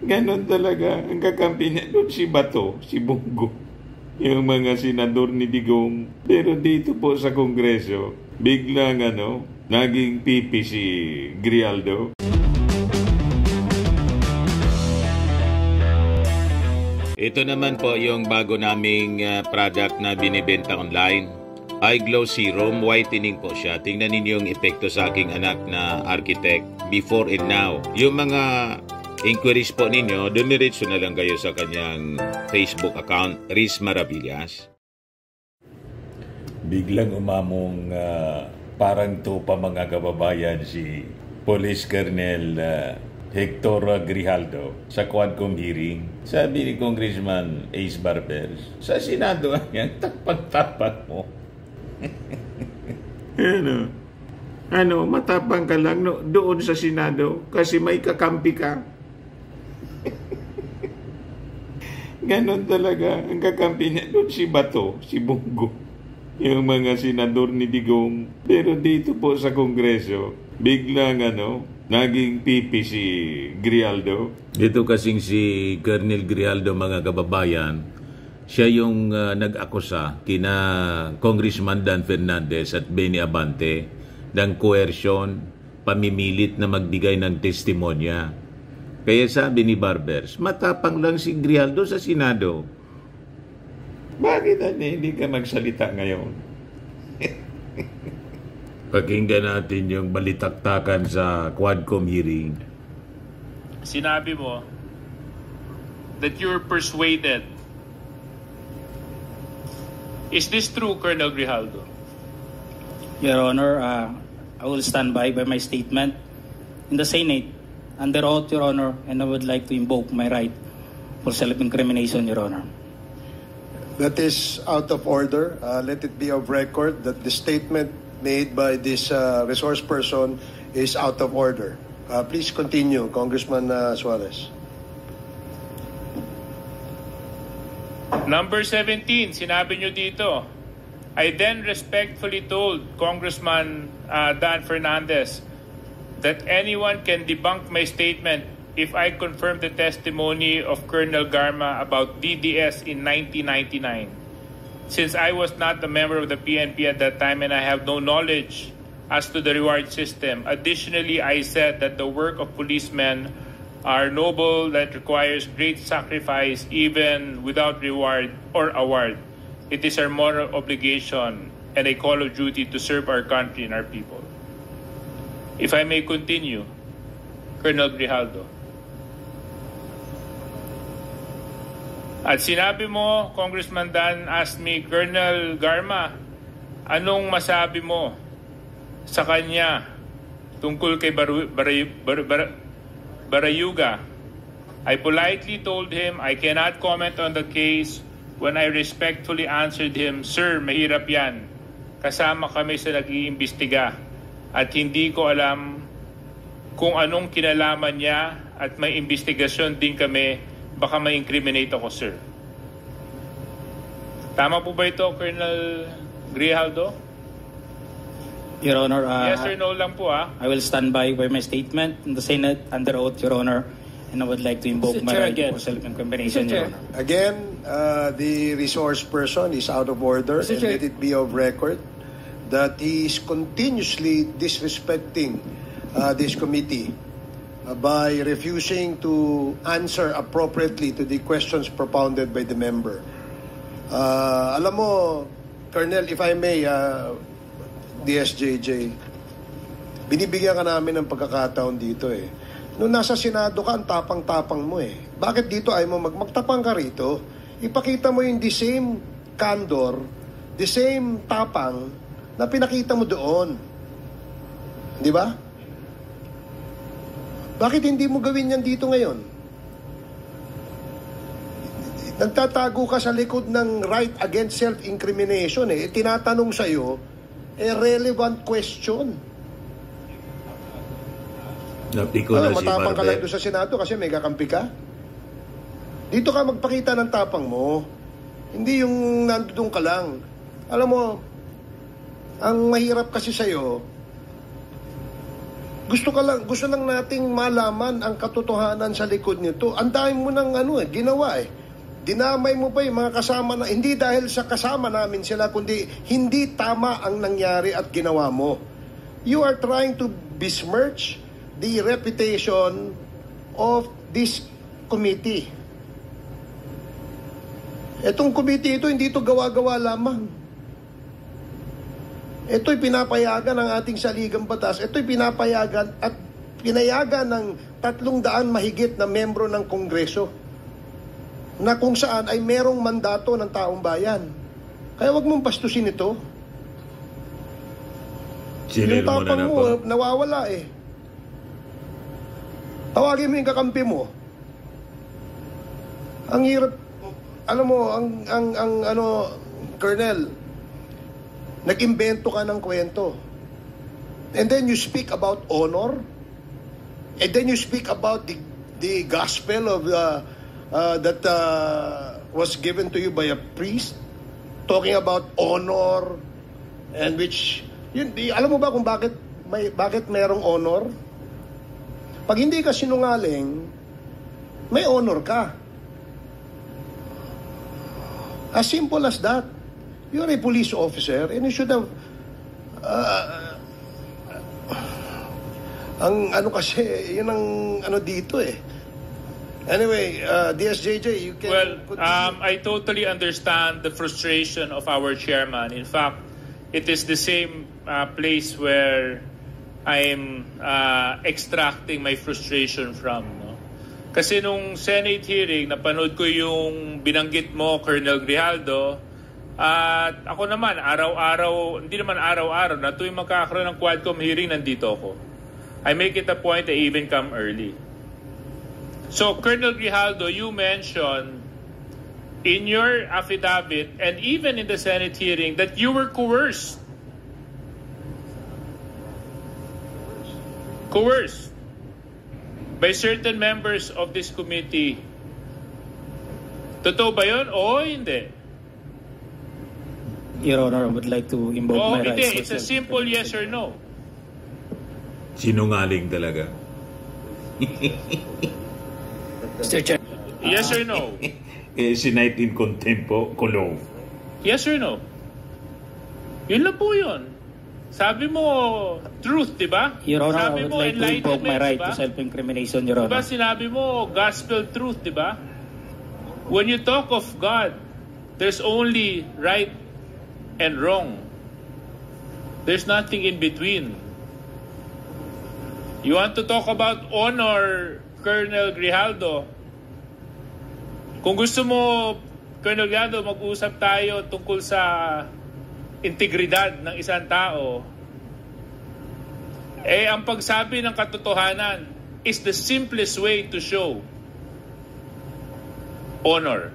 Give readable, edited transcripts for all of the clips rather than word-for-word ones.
Ganon talaga. Ang kakampi niya doon si Bato, si Bongo, yung mga senador ni Digong. Pero dito po sa Kongreso, biglang naging pipi si Grijaldo. Ito naman po yung bago naming product na binibenta online. iGlow Serum, whitening po siya. Tingnan ninyo yung epekto sa aking anak na architect before and now. Yung mga inquiries po ninyo, dumiretso na lang kayo sa kanyang Facebook account, Riz Maravillas. Biglang umamong parang tupa mga kababayan si Police Colonel Hector Grijaldo sa Quadcom hearing. Sabi ni Congressman Ace Barbers, sa Senado yan, tapang-tapang mo. Matapang ka lang doon sa Senado kasi may kakampi ka. Ganon talaga. Ang kakampi niya doon si Bato, si Bongo, yung mga senador ni Digong. Pero dito po sa Kongreso, biglang naging pipi si Grijaldo. Dito kasing si Colonel Grijaldo, mga kababayan, siya yung nag-akusa kina Congressman Dan Fernandez at Benny Abante ng coercion, pamimilit na magbigay ng testimonya. Kaya sabi ni Barbers, matapang lang si Grijaldo sa Senado. Bakit hindi ka magsalita ngayon? Pakinggan natin yung balitaktakan sa Quadcom hearing. Sinabi mo that you're persuaded. Is this true, Colonel Grijaldo? Your Honor, I will stand by my statement in the Senate under oath, Your Honor, and I would like to invoke my right for self-incrimination, Your Honor. That is out of order. Let it be of record that the statement made by this resource person is out of order. Please continue, Congressman Suarez. Number 17, sinabi nyo dito, I then respectfully told Congressman Dan Fernandez that anyone can debunk my statement if I confirm the testimony of Colonel Garma about DDS in 1999. Since I was not a member of the PNP at that time and I have no knowledge as to the reward system. Additionally, I said that the work of policemen are noble, that requires great sacrifice even without reward or award. It is our moral obligation and a call of duty to serve our country and our people. If I may continue, Colonel Grijaldo. At sinabi mo, Congressman Dan asked me, Colonel Garma, anong masabi mo sa kanya tungkol kay Barayuga? I politely told him I cannot comment on the case when I respectfully answered him, Sir, mahirap yan. Kasama kami sa nag-iimbestiga at hindi ko alam kung anong kinalaman niya at may investigasyon din kami, baka may incriminate ako, sir. Tama po ba ito, Colonel Grijaldo? Your Honor, yes or no lang po, I will stand by my statement in the Senate under oath, Your Honor, and I would like to invoke my right for self-incrimination, Your Honor. Again, the resource person is out of order, and let it be of record that he is continuously disrespecting this committee by refusing to answer appropriately to the questions propounded by the member. Alam mo, Colonel, if I may, DSJJ, binibigyan ka namin ng pagkakataon dito eh. Nung nasa Senado ka, ang tapang-tapang mo eh. Bakit dito ay mo magtapang ka rito? Ipakita mo yung the same candor, the same tapang na pinakita mo doon. Di ba? Bakit hindi mo gawin yan dito ngayon? Nagtatago ka sa likod ng right against self-incrimination eh. Tinatanong sa'yo, relevant question. Matapang ka lang doon sa Senado kasi may kakampi ka. Dito ka magpakita ng tapang mo. Hindi yung nandoon ka lang. Alam mo, ang mahirap kasi sa'yo, Gusto lang nating malaman ang katotohanan sa likod nito. Ang dami mo ng ginawa eh. Dinamay mo pa yung mga kasama na, hindi dahil sa kasama namin sila, kundi hindi tama ang nangyari at ginawa mo. You are trying to besmirch the reputation of this committee. Itong committee ito, hindi ito gawa-gawa lamang. Ito'y pinapayagan ng ating saligang batas. Ito'y pinapayagan at pinayagan ng 300 mahigit na membro ng Kongreso na kung saan ay merong mandato ng taong bayan. Kaya wag mong bastusin ito. Yung tapang mo, nawawala eh. Tawagin mo yung kakampi mo. Ang hirap, alam mo, Colonel, nag-imbento ka ng kwento. And then you speak about honor. And then you speak about the gospel of that was given to you by a priest, talking about honor, and which alam mo ba kung bakit merong honor? Pag hindi ka sinungaling, may honor ka. As simple as that. You're a police officer and you should have kasi yun ang dito eh. Anyway, DSJJ, you can... Well, I totally understand the frustration of our chairman. In fact, it is the same place where I'm extracting my frustration from. No? Kasi nung Senate hearing, napanood ko yung binanggit mo, Colonel Grijaldo, at ako naman, araw-araw, hindi naman araw-araw, na tuwing magkakaroon ng Quadcom hearing, nandito ako. I make it a point to even come early. So, Colonel Grijaldo, you mentioned in your affidavit and even in the Senate hearing that you were coerced. Coerced by certain members of this committee. Totoo ba yun? O hindi? Your Honor, I would like to invoke my rights. Hindi. It's a simple yes or no. Sinungaling talaga. Mr. Chair. Yes or no? Sinight in contempt po, kulong. Yes or no? Yun lang po yun. Sabi mo, truth, di ba? Your Honor, sabi I would mo, like to invoke my right diba? to self-incrimination, Your Honor. Diba sinabi mo, gospel truth, di ba? When you talk of God, there's only right and wrong. There's nothing in between. You want to talk about honor, Colonel Grijaldo? Kung gusto mo, Colonel Grijaldo, mag-usap tayo tungkol sa integridad ng isang tao, ang pagsabi ng katotohanan is the simplest way to show honor.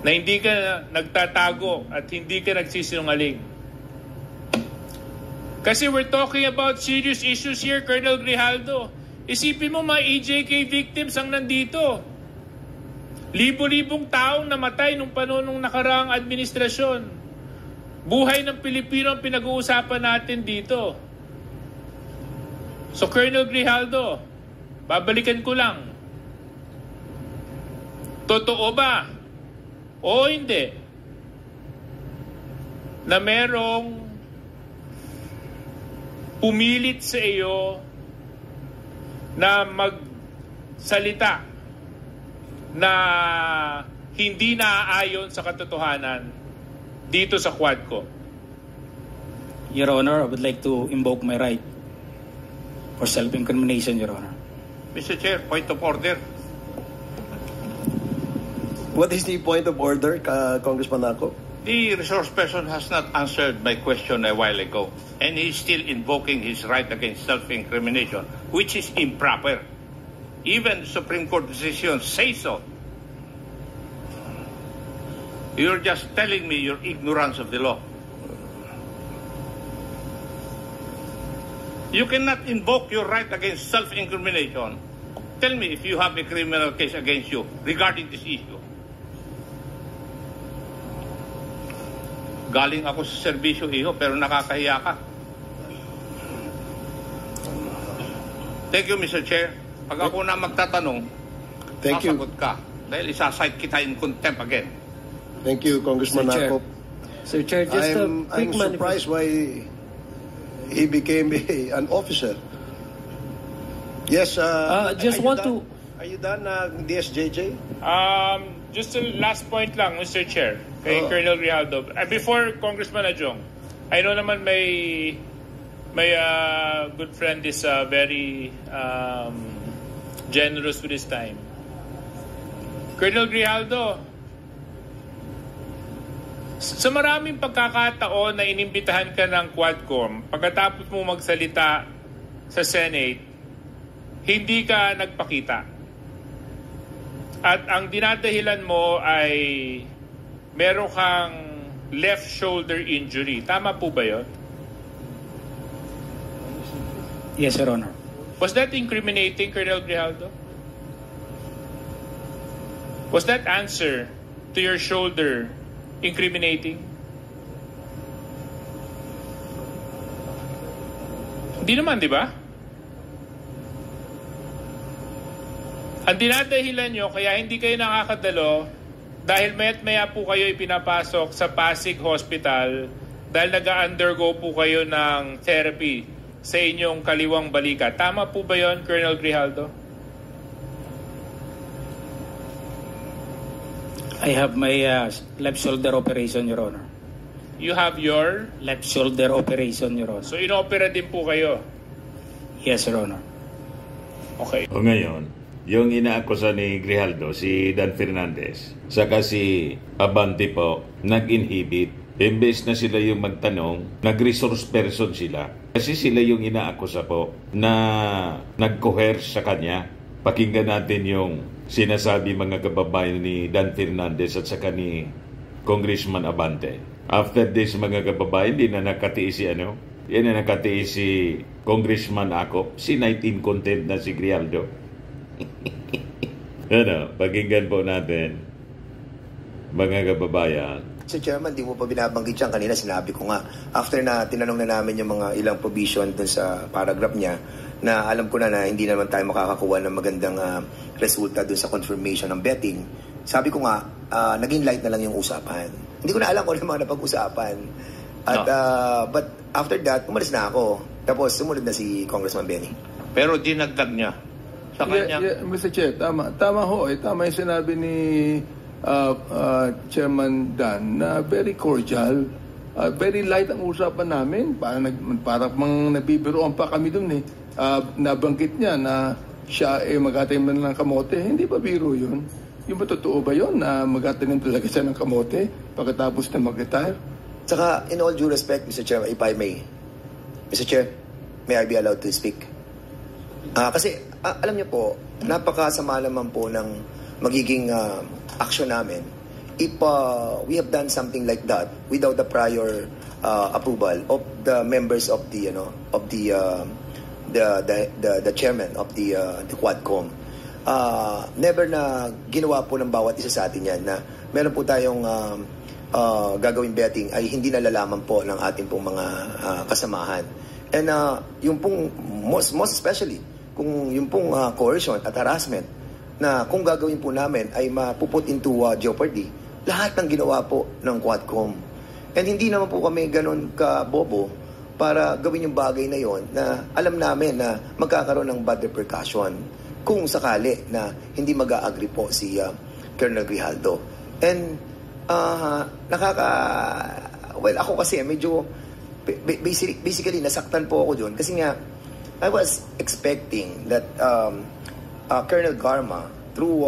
Na hindi ka nagtatago at hindi ka nagsisinungaling. Kasi we're talking about serious issues here, Colonel Grijaldo. Isipin mo, mga EJK victims ang nandito. Libo-libong taong namatay nung panahon ng nakaraang administrasyon. Buhay ng Pilipino ang pinag-uusapan natin dito. So, Colonel Grijaldo, babalikan ko lang. Totoo ba? O hindi? Na merong pumilit sa iyo na magsalita na hindi naaayon sa katotohanan dito sa Quadcom? Your Honor, I would like to invoke my right for self-incrimination, Your Honor. Mr. Chair, point of order. What is the point of order, Congressman Ako? The resource person has not answered my question a while ago, and he's still invoking his right against self-incrimination, which is improper. Even the Supreme Court decisions say so. You're just telling me your ignorance of the law. You cannot invoke your right against self-incrimination. Tell me if you have a criminal case against you regarding this issue. Galing ako sa serbisyo, iho, pero nakakahiya ka. Thank you, Mr. Chair. Pag ako na magtatanong, Thank you. sasagot ka. Dahil isasite kita in contempt again. Thank you, Congressman Sir Chair. Akop. Sir Chair, just I'm a quick surprised why he became an officer. Yes, just want to... Are you done, DSJJ? Just a last point lang, Mr. Chair, kay Oh. Colonel Grijaldo. Before Congressman Adjong, I know naman may good friend is very generous with his time. Colonel Grijaldo, sa maraming pagkakataon na inimbitahan ka ng Quadcom, pagkatapos mo magsalita sa Senate, hindi ka nagpakita. At ang dinadahilan mo ay meron kang left shoulder injury. Tama po ba yun? Yes, Your Honor. Was that incriminating, Colonel Grijaldo? Was that answer to your shoulder incriminating? Hindi naman, di ba? Ang dinadahilan nyo, kaya hindi kayo nakakadalo dahil maya't maya po kayo ipinapasok sa Pasig Hospital dahil nag-undergo po kayo ng therapy sa inyong kaliwang balikat. Tama po ba yon, Colonel Grijaldo? I have my left shoulder operation, Your Honor. You have your... Left shoulder operation, Your Honor. So inopera din po kayo? Yes, Your Honor. Okay. O ngayon, yung inaakusa ni Grijaldo, si Dan Fernandez, saka si Abante po, nag-inhibit. Imbes na sila yung magtanong, nag-resource person sila. Kasi sila yung inaakusa po na nag-coerce sa kanya. Pakinggan natin yung sinasabi mga kababayan ni Dan Fernandez at saka ni Congressman Abante. After this mga kababayan, di na nakatiis si yan na nakatiis si Congressman Akop, si 19 content na si Grijaldo. Pakinggan po natin mga kababayan. Sir Chairman, di mo pa binabanggit yan. Kanina sinabi ko nga, after na tinanong na namin yung mga ilang provision dun sa paragraph niya, na alam ko na hindi naman tayo makakakuha ng magandang resulta dun sa confirmation ng betting. Sabi ko nga, naging light na lang yung usapan. Hindi ko na alam kung ano mga napag-usapan. At, but after that, umalis na ako. Tapos sumunod na si Congressman Benny. Pero dinagdag niya sa kanya. Mr. Chair, tama ho. Tama yung sinabi ni Chairman Dan na very cordial, very light ang usapan namin. Parang nabibiroan pa kami dun eh. Nabanggit niya na siya mag-atanim ng kamote. Hindi ba biro yun? Yung ba totoo ba yun na mag-atanim talaga siya ng kamote pagkatapos na mag-retire? Saka, in all due respect, Mr. Chair, if I may, Mr. Chair, may I be allowed to speak? Kasi, alam niyo po, napakasama naman po ng magiging action namin if we have done something like that without the prior approval of the members of the the chairman of the Quadcom. Never na ginawa po ng bawat isa sa atin yan na meron po tayong gagawing betting ay hindi nalalaman po ng ating pong mga kasamahan. And yung pong most especially kung yung pong coercion at harassment na kung gagawin po namin ay mapuput into jeopardy lahat ng ginawa po ng Quadcom. And hindi naman po kami ganun ka-bobo para gawin yung bagay na yon na alam namin na magkakaroon ng bad repercussion kung sakali na hindi mag-a-agree po si Colonel Grijaldo. And well, ako kasi medyo basically nasaktan po ako doon kasi nga I was expecting that Colonel Garma through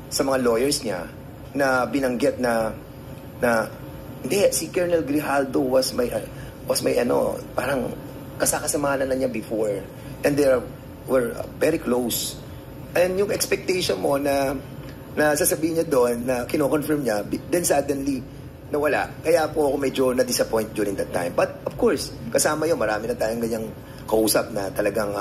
sa mga lawyers niya na binanggit na hindi, si Colonel Grijaldo was my parang kasakasamahan na niya before and they were very close. And yung expectation mo na sasabihin niya doon na kino-confirm niya, then suddenly nawala. Kaya po ako medyo na-disappoint during that time. But of course, kasama yun, marami na tayong ganyang kausap na talagang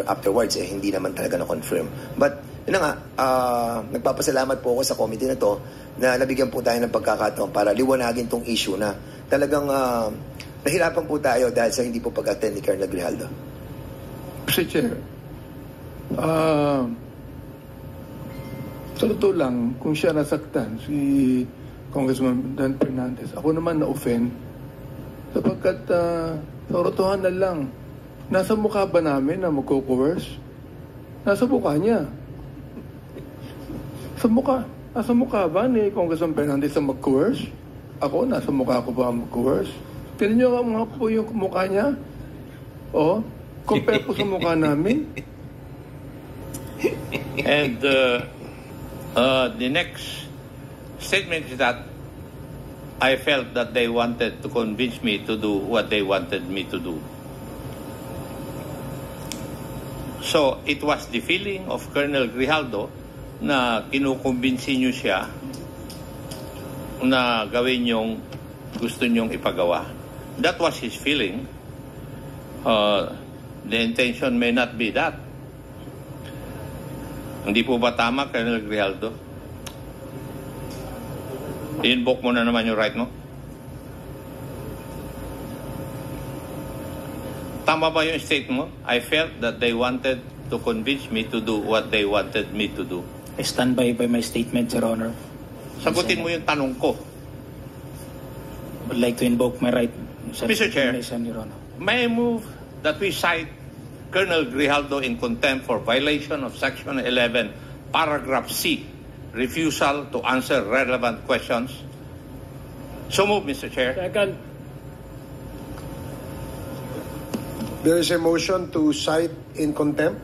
afterwards hindi naman talaga na-confirm. But yun na nga, nagpapasalamat po ako sa committee na to na nabigyan po tayo ng pagkakataon para liwanagin tong issue na talagang nahirapan po tayo dahil sa hindi po pag-attend ni Colonel Grijaldo. Mr. Chair, Sa totoo lang, kung siya nasaktan, si Congressman Dan Fernandez, ako naman na-offend. Sapagkat sa katotohanan lang, nasa mukha ba namin na magko-coerce? Nasa mukha niya. Sa mukha. Nasa mukha ba ni Congressman Fernandez na mag-coerce? Ako, nasa mukha ko ba mag-coerce? Tignan niyo nga po yung mukha niya. O, compare po sa mukha namin. And the next statement is that I felt that they wanted to convince me to do what they wanted me to do. So, it was the feeling of Colonel Grijaldo na kinukumbinsi niyo siya na gawin yung gusto niyong ipagawa. That was his feeling. The intention may not be that. Hindi po ba tama, Colonel Grijaldo? I-invoke mo na naman yung right mo? Tama ba yung statement mo? I felt that they wanted to convince me to do what they wanted me to do. I stand by my statement, Your Honor. Sagutin mo yung tanong ko. I would like to invoke my right. Mr. Chair, Your Honor. may I move that we cite Colonel Grijaldo in contempt for violation of Section 11, Paragraph C, refusal to answer relevant questions. So move, Mr. Chair. Second. There is a motion to cite in contempt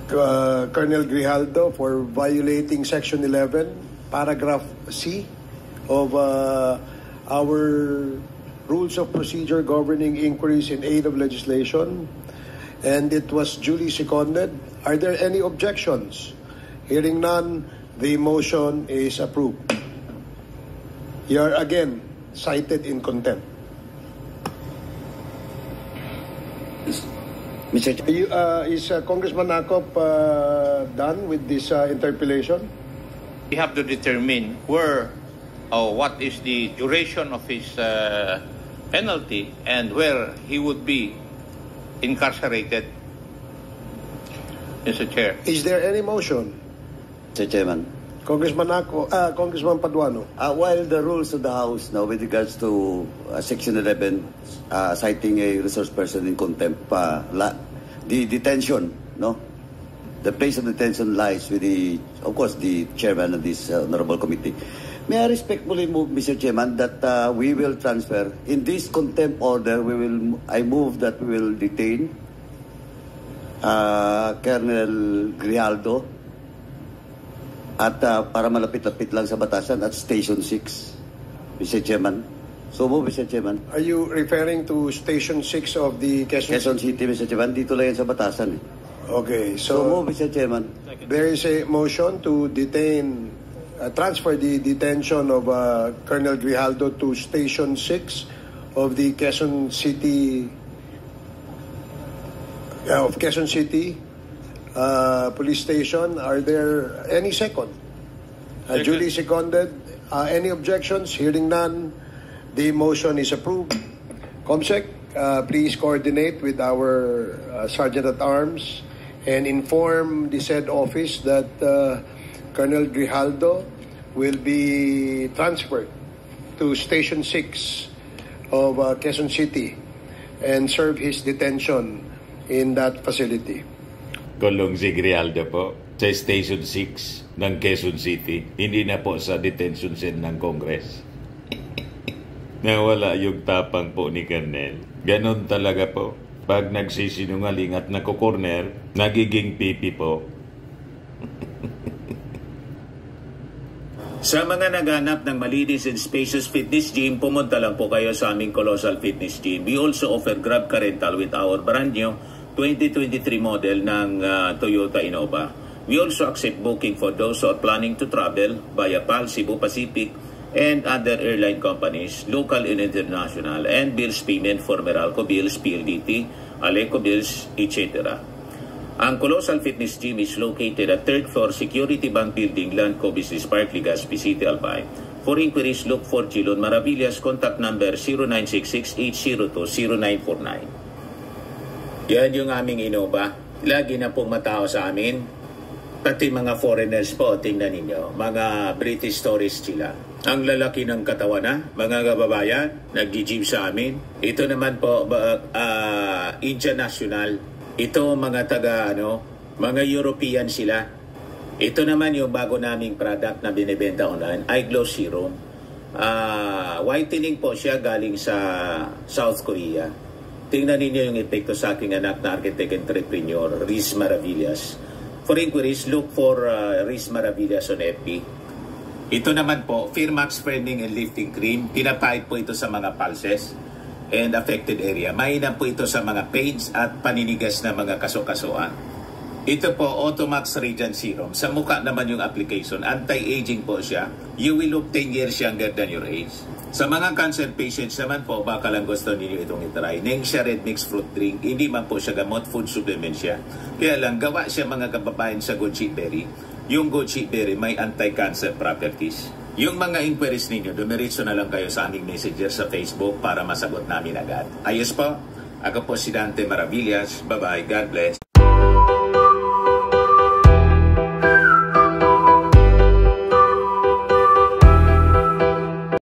Colonel Grijaldo for violating Section 11, Paragraph C of our Rules of Procedure governing inquiries in aid of legislation, and it was duly seconded. Are there any objections? Hearing none, the motion is approved. You are again cited in contempt. Mr. Is Congressman Akop done with this interpellation? We have to determine where or what is the duration of his penalty and where he would be incarcerated. Mr. Chair. Is there any motion? Mr. Chairman. Congressman Congressman Paduano. While the rules of the House now with regards to Section 11 citing a resource person in contempt, the detention, the place of detention lies with of course, the chairman of this honorable committee. May I respectfully move, Mr. Chairman, that we will transfer in this contempt order. I move that we will detain Colonel Grijaldo at para malapit-lapit lang sa batasan at Station 6, Mr. Chairman. So move, Mr. Chairman. Are you referring to Station 6 of the Quezon City, Mr. Chairman? Dito lang yan sa batasan. Okay, so move, Mr. Chairman. There is a motion to detain, transfer the detention of Colonel Grijaldo to Station 6 of the Quezon City Police Station. Are there any second? Duly seconded. Any objections? Hearing none, the motion is approved. Comsec, please coordinate with our Sergeant at Arms and inform the said office that Colonel Grijaldo will be transferred to Station 6 of Quezon City and serve his detention in that facility. Kulong si Grijaldo po sa Station 6 ng Quezon City, hindi na po sa detention cell ng Congress. Nawala yung tapang po ni Colonel. Ganon talaga po. Pag nagsisinungaling at nakukorner, nagiging pipi po. Sa mga naghanap ng malinis and spacious fitness gym, pumunta lang po kayo sa aming Colossal Fitness Gym. We also offer Grab Car Rental with our brand new 2023 model ng Toyota Innova. We also accept booking for those who are planning to travel via PAL, Cebu Pacific, and other airline companies, local and international, and bills payment for Meralco Bills, PLDT, Aleco Bills, etc. Ang Colossal Fitness Gym is located at 3rd floor Security Bank Building, Landco Business Park, Legazpi City, Albay. For inquiries, look for Gilon Maravillas. Contact number 0966-802-0949. Yan yung aming Innova. Lagi na pong matao sa amin. Pati mga foreigners po, tingnan ninyo. Mga British tourists sila. Ang lalaki ng katawan na, mga kababayan, nag-gym sa amin. Ito naman po, international. Ito mga mga European sila. Ito naman yung bago naming product na binibenta online, Eye Glow Serum. Whitening po siya galing sa South Korea. Tingnan ninyo yung epekto sa aking anak na architect entrepreneur, Riz Maravillas. For inquiries, look for Riz Maravillas on FB. Ito naman po, Firmax Firming and Lifting Cream. Pinapahid po ito sa mga pulses and affected area. Mainam po ito sa mga pains at paninigas na mga kaso-kasuan. Ito po, Automax Radiant Serum. Sa mukha naman yung application. Anti-aging po siya. You will look 10 years younger than your age. Sa mga cancer patients naman po, baka lang gusto ninyo itong itry. Nengxia Red Mix Fruit Drink. Hindi man po siya gamot, food supplement siya. Kaya lang, gawa siya mga kababayan sa goji berry. Yung goji berry may anti-cancer properties. Yung mga inquiries ninyo, dumiritso na lang kayo sa aming messenger sa Facebook para masagot namin agad. Ayos po. Ako po si Dante Maravillas. Bye-bye. God bless.